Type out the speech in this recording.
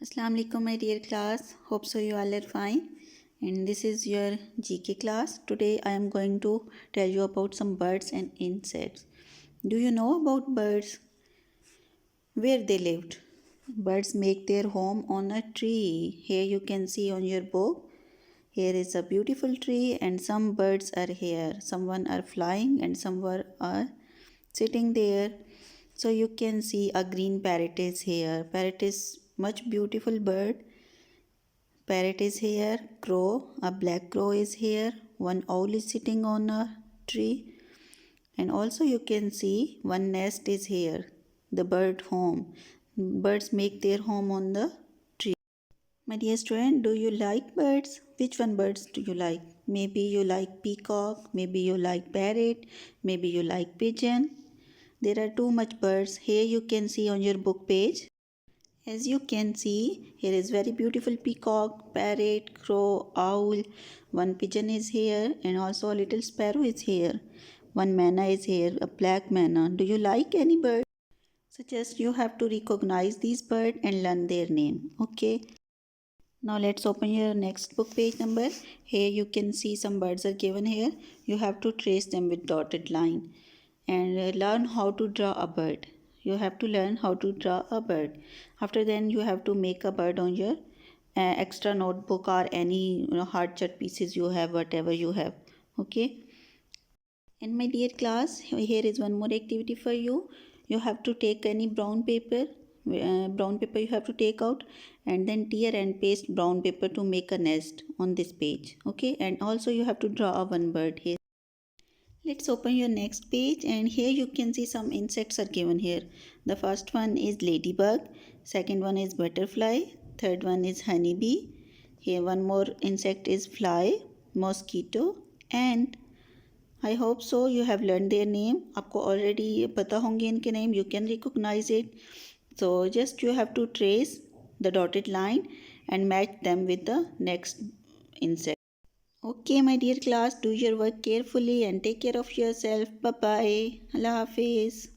Assalamu alaikum my dear class. Hope so you all are fine. And this is your GK class. Today I am going to tell you about some birds and insects. Do you know about birds? Where they lived? Birds make their home on a tree. Here you can see on your book. Here is a beautiful tree and some birds are here. Someone are flying and some are sitting there. So you can see a green parrot is here. Parrot is much beautiful bird. Parrot is here, crow, a black crow is here, one owl is sitting on a tree, and also you can see one nest is here, the bird home. Birds make their home on the tree. My dear student, do you like birds? Which one birds do you like? Maybe you like peacock, maybe you like parrot, maybe you like pigeon. There are too much birds. Here you can see on your book page. As you can see, here is very beautiful peacock, parrot, crow, owl. One pigeon is here and also a little sparrow is here. One manna is here, a black manna. Do you like any bird? So just you have to recognize these birds and learn their name. Okay. Now let's open your next book page number. Here you can see some birds are given here. You have to trace them with dotted line and learn how to draw a bird. You have to learn how to draw a bird. After then you have to make a bird on your extra notebook or any hard chart pieces you have, whatever you have. Okay. And my dear class, here is one more activity for you. You have to take any brown paper. Brown paper you have to take out and then tear and paste brown paper to make a nest on this page. Okay. And also you have to draw a one bird here. Let's open your next page and here you can see some insects are given here. The first one is ladybug, second one is butterfly, third one is honeybee. Here one more insect is fly, mosquito, and I hope so you have learned their name. आपको already पता होंगे इनके name, you can recognize it. So just you have to trace the dotted line and match them with the next insect. Okay, my dear class, do your work carefully and take care of yourself. Bye bye. Allah Hafiz.